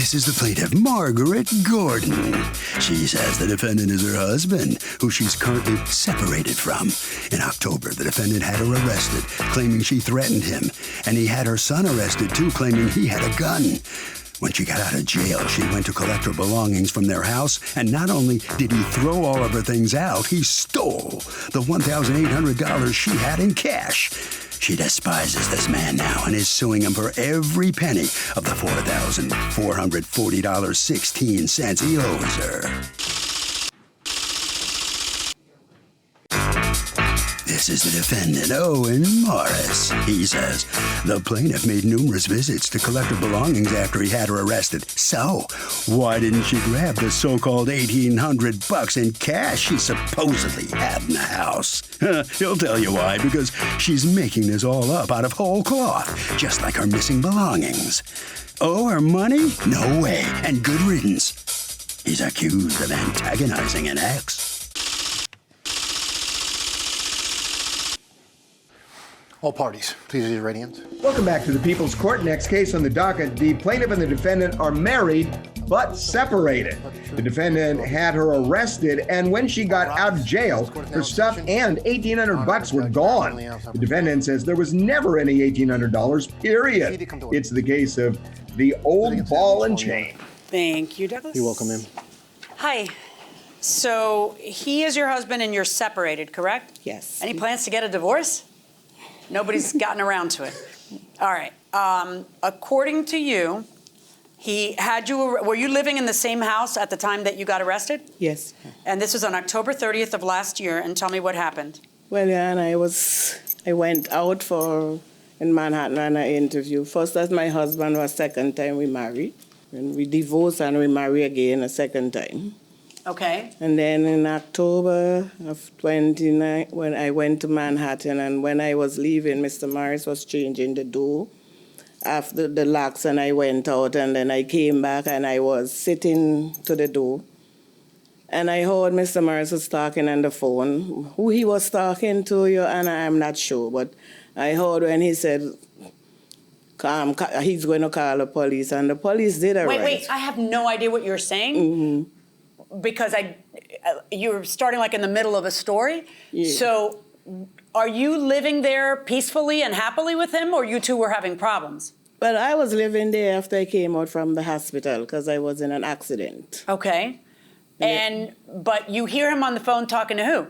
This is the plaintiff, Margaret Gordon. She says the defendant is her husband, who she's currently separated from. In October, the defendant had her arrested, claiming she threatened him, and he had her son arrested too, claiming he had a gun. When she got out of jail, she went to collect her belongings from their house, and not only did he throw all of her things out, he stole the $1,800 she had in cash. She despises this man now and is suing him for every penny of the $4,440.16 he owes her. This is the defendant, Owen Morris. He says the plaintiff made numerous visits to collect her belongings after he had her arrested. So, why didn't she grab the so-called $1,800 in cash she supposedly had in the house? He'll tell you why, because she's making this all up out of whole cloth, just like her missing belongings. Oh, her money? No way, and good riddance. He's accused of antagonizing an ex. All parties, please raise your right hands. Welcome back to the People's Court. Next case on the docket. The plaintiff and the defendant are married but separated. The defendant had her arrested, and when she got out of jail, her stuff and $1,800 were gone. The defendant says there was never any $1,800, period. It's the case of the old ball and chain. Thank you, Douglas. You're welcome, ma'am. Hi. So he is your husband and you're separated, correct? Yes. Any plans to get a divorce? Nobody's gotten around to it. All right. According to you, he had you. Were you living in the same house at the time that you got arrested? Yes. And this was on October 30th of last year. And tell me what happened. Well, yeah, and I went out in Manhattan on an interview. First, as my husband was second time we married. And we divorced and we married again a second time. Okay. And then in October of 29, when I went to Manhattan, and when I was leaving, Mr. Morris was changing the door after the locks, and I went out, and then I came back, and I was sitting to the door, and I heard Mr. Morris was talking on the phone. Who he was talking to, Your Honor, I'm not sure, but I heard when he said he's going to call the police, and the police did arrest. Wait, I have no idea what you're saying. Mm-hmm. Because you're starting like in the middle of a story. Yeah. So are you living there peacefully and happily with him, or you two were having problems? Well, I was living there after I came out from the hospital because I was in an accident. Okay. Yeah. But you hear him on the phone talking to who?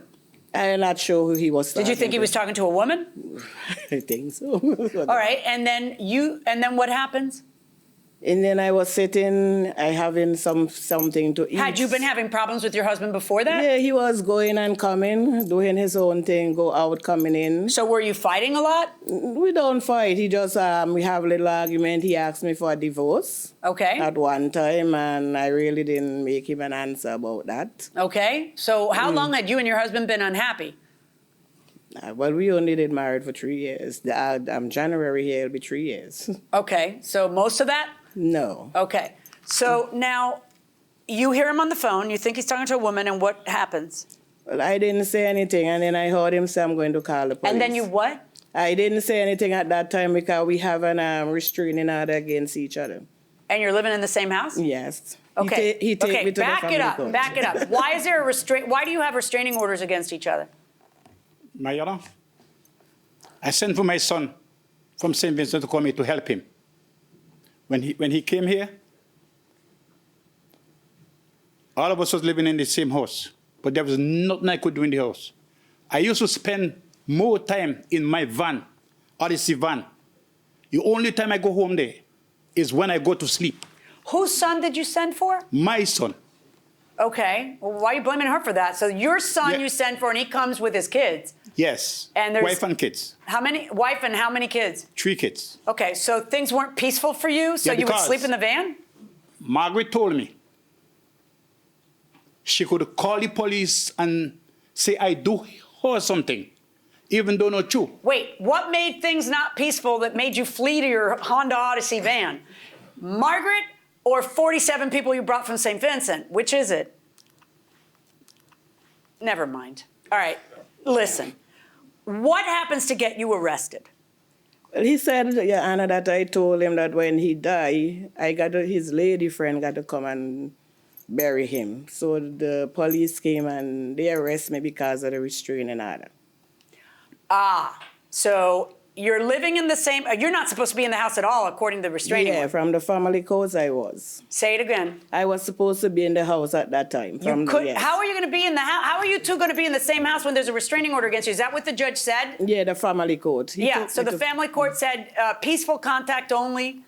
I'm not sure who he was talking to. Did you think he was talking to a woman? I think so. All right, and then what happens? And then I was sitting, having something to eat. Had you been having problems with your husband before that? Yeah, he was going and coming, doing his own thing, go out, coming in. So were you fighting a lot? We don't fight. He just, we have a little argument. He asked me for a divorce. Okay. At one time, and I really didn't make him an answer about that. Okay. So how long had you and your husband been unhappy? Well, we only did married for 3 years. January here, it'll be 3 years. Okay. So most of that? No. Okay. So now you hear him on the phone, you think he's talking to a woman, and what happens? Well, I didn't say anything, and then I heard him say, I'm going to call the police. And then you what? I didn't say anything at that time because we have an restraining order against each other. And you're living in the same house? Yes. Okay. He take me to back the it up. court. Back it up. Why is there why do you have restraining orders against each other? My Honor, I sent for my son from St. Vincent to come here to help him. When he came here, all of us was living in the same house, but there was nothing I could do in the house. I used to spend more time in my van, Odyssey van. The only time I go home there is when I go to sleep. Whose son did you send for? My son. Okay. Well, why are you blaming her for that? So your son you sent for, and he comes with his kids. Yes. And there's wife and kids. How many? Wife and how many kids? 3 kids. Okay, so things weren't peaceful for you, so you would sleep in the van? Margaret told me she could call the police and say I do her something, even though not true. Wait, what made things not peaceful that made you flee to your Honda Odyssey van? Margaret or 47 people you brought from St. Vincent? Which is it? Never mind. All right, listen. What happens to get you arrested? Well, he said, Your Honor, that I told him that when he died, his lady friend got to come and bury him. So the police came and they arrested me because of the restraining order. So you're living in the same, you're not supposed to be in the house at all, according to the restraining Yeah, order. from the family codes I was. Say it again. I was supposed to be in the house at that time. Yes. How are you going to be in the house? How are you two going to be in the same house when there's a restraining order against you? Is that what the judge said? Yeah, the family code. So the family court said peaceful contact only,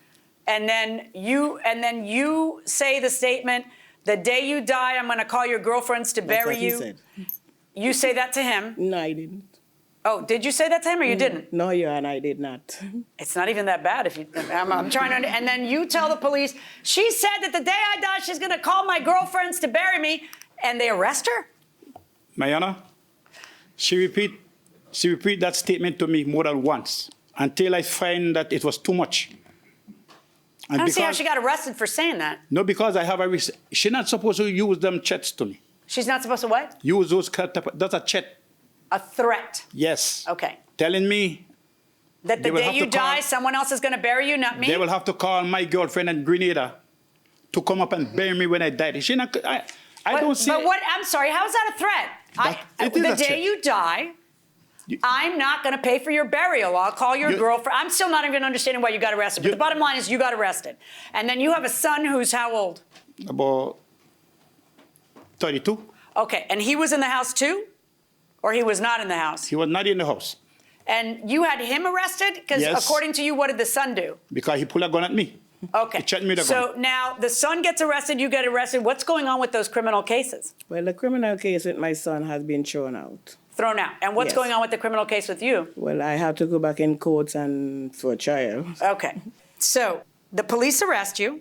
and then you say the statement, the day you die, I'm going to call your girlfriends to bury you. That's what he said. You say that to him? No, I didn't. Oh, did you say that to him or you didn't? No, Your Honor, I did not. It's not even that bad if you. I'm trying to. And then you tell the police, she said that the day I die, she's going to call my girlfriends to bury me, and they arrest her? My Honor, she repeat that statement to me more than once until I find that it was too much. I don't see how she got arrested for saying that. No, because I have she's not supposed to use them chats to me. She's not supposed to what? Use those, that's a chat. A threat. Yes. Okay. Telling me that the day you die, someone else is going to bury you, not me? They will have to call my girlfriend in Grenada to come up and bury me when I die. She not, I don't see. But what? I'm sorry. How is that a threat? The day you die, I'm not going to pay for your burial. I'll call your girlfriend. I'm still not even understanding why you got arrested. But the bottom line is you got arrested. And then you have a son who's how old? About 32. Okay. And he was in the house too? Or he was not in the house? He was not in the house. And you had him arrested? Because according to you, what did the son do? Because he pulled a gun at me. Okay. He checked me the gun. So now the son gets arrested, you get arrested. What's going on with those criminal cases? Well, the criminal case with my son has been thrown out. Thrown out. And what's going on with the criminal case with you? Well, I have to go back in court and for a trial. Okay. So the police arrest you,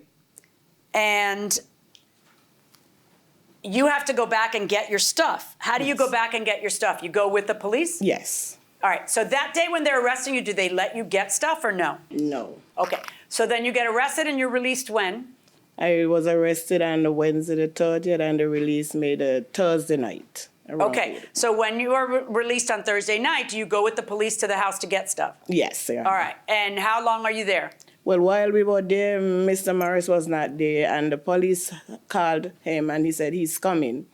and you have to go back and get your stuff. How do you go back and get your stuff? You go with the police? Yes. All right. So that day when they're arresting you, do they let you get stuff or no? No. Okay. So then you get arrested and you're released when? I was arrested on the Wednesday the 30th and the release made a Thursday night. Okay. So when you are released on Thursday night, do you go with the police to the house to get stuff? Yes. Yeah. All right. And how long are you there? Well, while we were there, Mr. Morris was not there, and the police called him, and he said he's coming.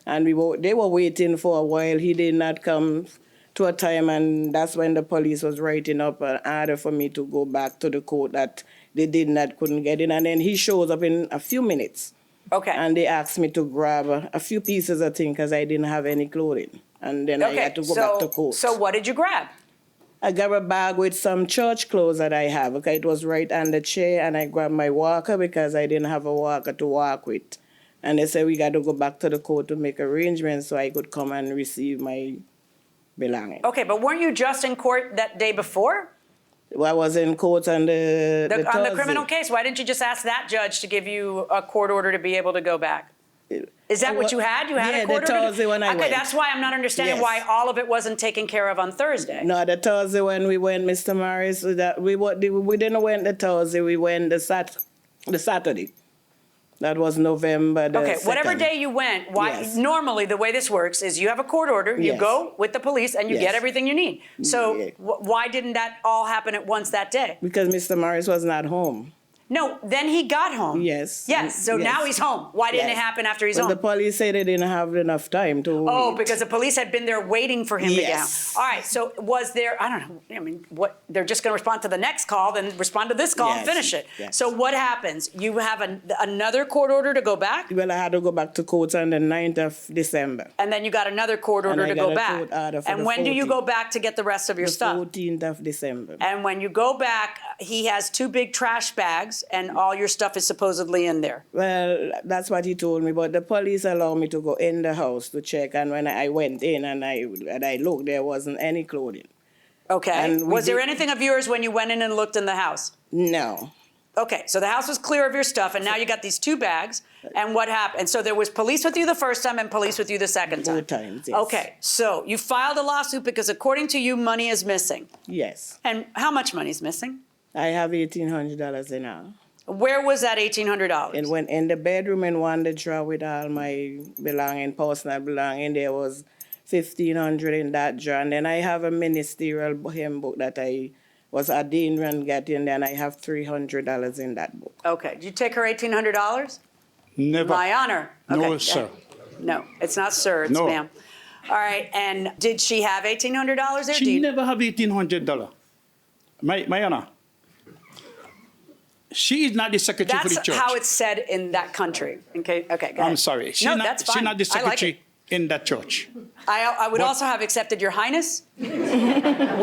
And they were waiting for a while. He did not come to a time, and that's when the police was writing up an order for me to go back to the court that they couldn't get in. And then he shows up in a few minutes. Okay. And they asked me to grab a few pieces of things because I didn't have any clothing. And then I had to go back to court. So what did you grab? I grabbed a bag with some church clothes that I have. Okay, it was right on the chair, and I grabbed my walker because I didn't have a walker to walk with. And they said we got to go back to the court to make arrangements so I could come and receive my belongings. Okay, but weren't you just in court that day before? Well, I was in court on the on the Thursday. criminal case. Why didn't you just ask that judge to give you a court order to be able to go back? Is that what you had? You had a court order? Yeah, the Thursday when I went. Okay, that's why I'm not understanding why all of it wasn't taken care of on Thursday. No, the Thursday when we went, Mr. Morris, we didn't went the Thursday, we went the Saturday. That was November the 2nd. Whatever day you went, normally the way this works is you have a court order, you go with the police, and you get everything you need. So why didn't that all happen at once that day? Because Mr. Morris was not home. No, then he got home. Yes. So now he's home. Why didn't it happen after he's home? The police said they didn't have enough time to wait. Because the police had been there waiting for him to get home. All right, so was there, I don't know, I mean, what? They're just going to respond to the next call, then respond to this call and finish it. Yes. So what happens? You have another court order to go back? Well, I had to go back to court on the 9th of December. And then you got another court order to go back. And when do you 14th. go back to get the rest of your stuff? The 14th of December. And when you go back, he has 2 big trash bags and all your stuff is supposedly in there. Well, that's what he told me, but the police allowed me to go in the house to check, and when I went in and I looked, there wasn't any clothing. Okay. And was there anything of yours when you went in and looked in the house? No. Okay, so the house was clear of your stuff, and now you got these 2 bags, and what happened? And so there was police with you the first time and police with you the second time? 2 times, yes. Okay, so you filed a lawsuit because according to you, money is missing. Yes. And how much money is missing? I have $1,800 now. Where was that $1,800? And when in the bedroom in one the drawer with all my personal belonging, there was $1,500 in that drawer. And then I have a ministerial hymn book that I was ordained and got in there, and I have $300 in that book. Okay. Did you take her $1,800? Never. My honor. No, Okay. sir. No, it's not sir, it's No. ma'am. All right, and did she have $1,800 there? She never have $1,800. My honor. She is not the secretary for the That's church. how it's said in that country. Okay, go ahead. I'm sorry. No, that's fine. She's not the I like secretary it. in that church. I would But- also have accepted Your Highness,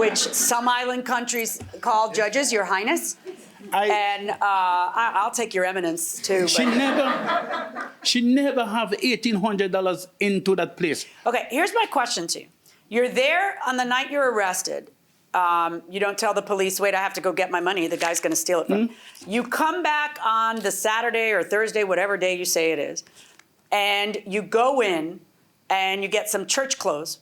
which some island countries call judges Your Highness. And I'll take Your Eminence too. She never have $1,800 into that place. Okay, here's my question to you. You're there on the night you're arrested. You don't tell the police, wait, I have to go get my money. The guy's going to steal it from me. You come back on the Saturday or Thursday, whatever day you say it is, and you go in and you get some church clothes.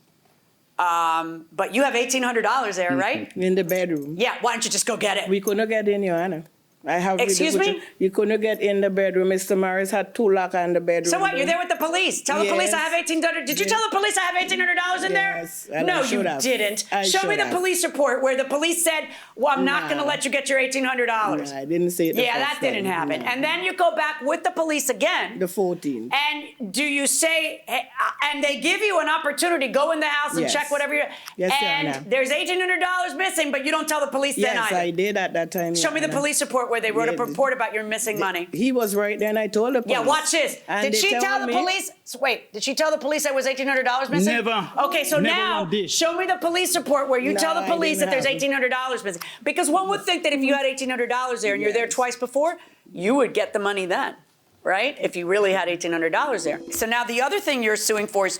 But you have $1,800 there, right? In the bedroom. Yeah, why don't you just go get it? We couldn't get in, Your Honor. I have. Excuse me? You couldn't get in the bedroom. Mr. Morris had 2 locks on the bedroom. So what? You're there with the police. Tell the police I Yes. have $1,800. Did you tell the police I have $1,800 in there? Yes, and No, I you should have. didn't. I Show me should the have. police report where the police said, "Well, I'm not No. going to let you get your $1,800." No, I didn't say it the Yeah, first that didn't time. happen. No. And then you go back with the police again. The 14th. And do you say, and they give you an opportunity, go in the house and Yes. check whatever you're, Yes, Your and Honor. there's $1,800 missing, but you don't tell the police then Yes, either. I did at that time. Show Your me the Honor. police report where they wrote a Yeah, report about your missing money. He was right there, and I told the police. Yeah, watch this. And Did they she tell the me- police? Wait, did she tell the police there was $1,800 missing? Never. Okay, so Never now one did. show me the police report where you No, tell the I police that didn't there's have it. $1,800 missing. Because one would think that if you had $1,800 there and you're there Yes. twice before, you would get the money then, right? If you really had $1,800 there. So now the other thing you're suing for is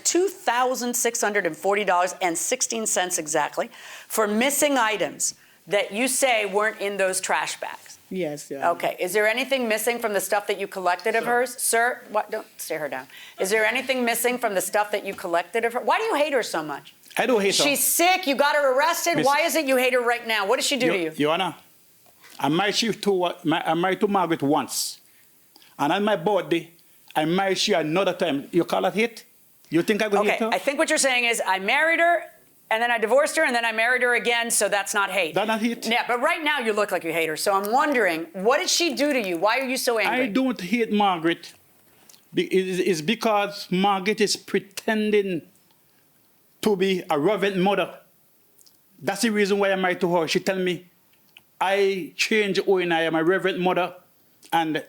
$2,640.16 exactly for missing items that you say weren't in those trash bags. Yes, Your Honor. Okay, is there anything missing from the stuff that you collected of hers? Sir, what, don't stare her down. Is there anything missing from the stuff that you collected of her? Why do you hate her so much? I don't hate her. She's sick, you got her arrested. Miss- Why is it you hate her right now? What did she do to you? Your Honor, I'm married to Margaret once. And on my birthday, I married she another time. You call that hate? You think I go hate Okay, her? I think what you're saying is I married her, and then I divorced her, and then I married her again, so that's not hate. That's not hate. Yeah, but right now you look like you hate her. So I'm wondering, what did she do to you? Why are you so angry? I don't hate Margaret. It's because Margaret is pretending to be a reverend mother. That's the reason why I'm married to her. She tell me, I changed who and I am a reverend mother, and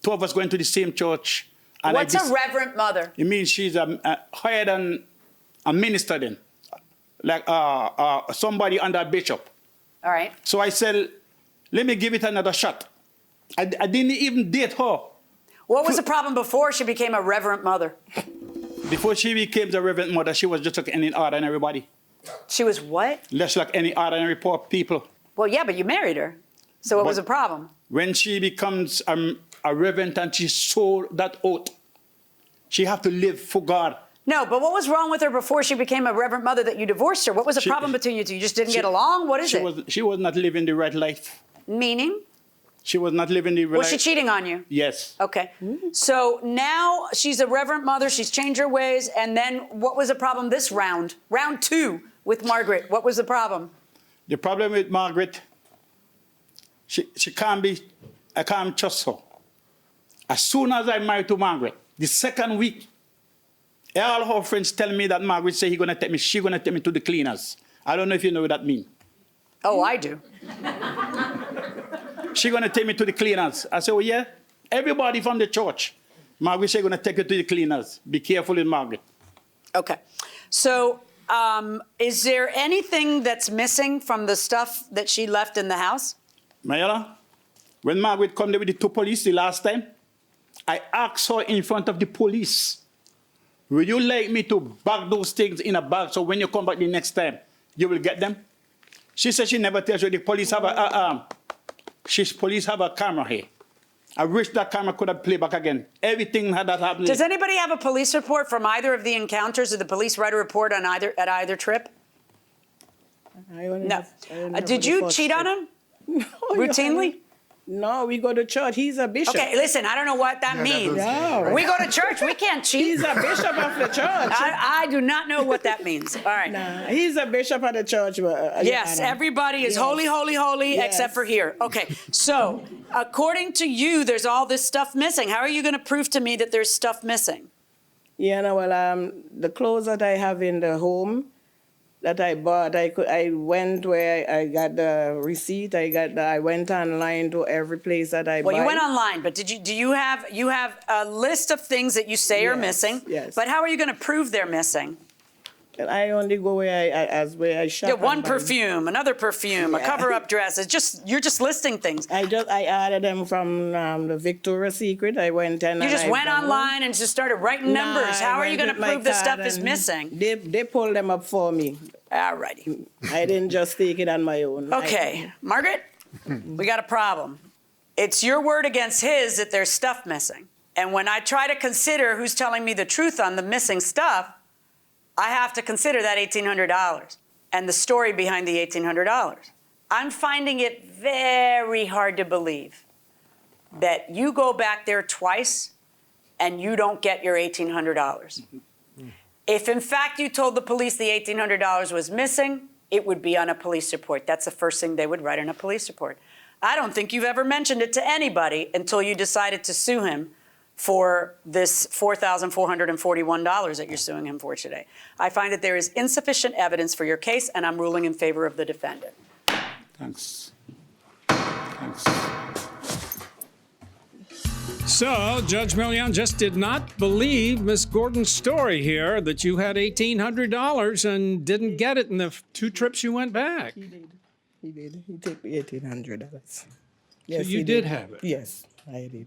2 of us going to the same church. And What's a reverend mother? It means she's higher than a minister then, like somebody under a bishop. All right. So I said, let me give it another shot. I didn't even date her. What was the problem before she became a reverend mother? Before she became the reverend mother, she was just like any ordinary body. She was what? Less like any ordinary poor people. Well, yeah, but you married her. So what was the problem? When she becomes a reverend and she sold that oath, she have to live for God. No, but what was wrong with her before she became a reverend mother that you divorced her? What was the problem between you two? You just didn't get along? What is it? She was not living the right life. Meaning? She was not living the right Was life. she cheating on you? Yes. Okay. So now she's a reverend mother. She's changed her ways. And then what was the problem this round? Round 2 with Margaret. What was the problem? The problem with Margaret, she can't be, I can't trust her. As soon as I married to Margaret, the second week, all her friends tell me that Margaret say she's gonna take me to the cleaners. I don't know if you know what that means. Oh, I do. She's gonna take me to the cleaners. I said, oh yeah, everybody from the church. Margaret said gonna take you to the cleaners. Be careful with Margaret. Okay. So is there anything that's missing from the stuff that she left in the house? Mayala, when Margaret come there with the 2 police the last time, I asked her in front of the police, would you like me to bag those things in a bag so when you come back the next time, you will get them? She said she never tells you the police have police have a camera here. I wish that camera could have played back again. Everything had that happening. Does anybody have a police report from either of the encounters? Did the police write a report on at either trip? I only No. have- I only have Did the you first cheat on trip. him? No, Routinely? No, we go to church. He's a bishop. Okay, listen, I don't know what that means. No. We go to church. We can't cheat. He's a bishop of the church. I do not know what that means. All right. Nah, he's a bishop of the church. Yes, everybody is holy, holy, holy, Yes. except for here. Okay, so according to you, there's all this stuff missing. How are you going to prove to me that there's stuff missing? Yeah, no, well, the clothes that I have in the home that I bought, I went where I got the receipt. I went online to every place that I buy. Well, you went online, but do you have a list of things that you say are missing? Yes. But how are you going to prove they're missing? I only go where I shop. Yeah, one perfume, another perfume, a cover-up dress. You're just listing things. I ordered them from the Victoria's Secret. I went and you just went online and just started writing numbers. How are you going to prove this stuff is missing? They pulled them up for me. All righty. I didn't just take it on my own. Okay, Margaret, we got a problem. It's your word against his that there's stuff missing. And when I try to consider who's telling me the truth on the missing stuff, I have to consider that $1,800 and the story behind the $1,800. I'm finding it very hard to believe that you go back there twice and you don't get your $1,800. If in fact you told the police the $1,800 was missing, it would be on a police report. That's the first thing they would write on a police report. I don't think you've ever mentioned it to anybody until you decided to sue him for this $4,441 that you're suing him for today. I find that there is insufficient evidence for your case, and I'm ruling in favor of the defendant. Thanks. Thanks. So, Judge Millian just did not believe Miss Gordon's story here that you had $1,800 and didn't get it in the 2 trips you went back. He did. He took the $1,800. So Yes, you he did have it. Yes, I did.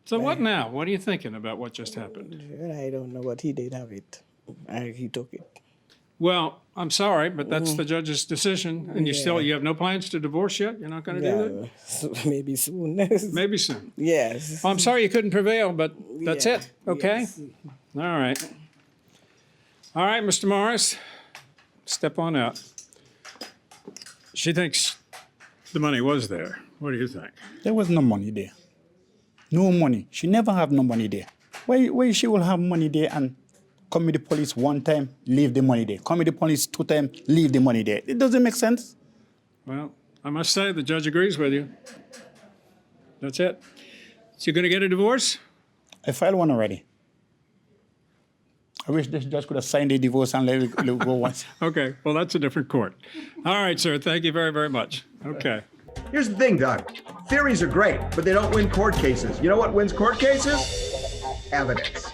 So what now? What are you thinking about what just happened? I don't know what he did have it. He took it. Well, I'm sorry, but that's the judge's decision, and you have no plans to divorce yet? You're not going to do that? So maybe soon. Maybe soon. Yes. Well, I'm sorry you couldn't prevail, but that's it, okay? Yes. All right. All right, Mr. Morris, step on out. She thinks the money was there. What do you think? There was no money there. No money. She never have no money there. Why she will have money there and come with the police 1 time, leave the money there. Come with the police 2 times, leave the money there. It doesn't make sense. Well, I must say the judge agrees with you. That's it. So you're going to get a divorce? I filed one already. I wish this judge could have signed the divorce and let it go once. Okay, well, that's a different court. All right, sir, thank you very, very much. Okay. Here's the thing, Doug. Theories are great, but they don't win court cases. You know what wins court cases? Evidence.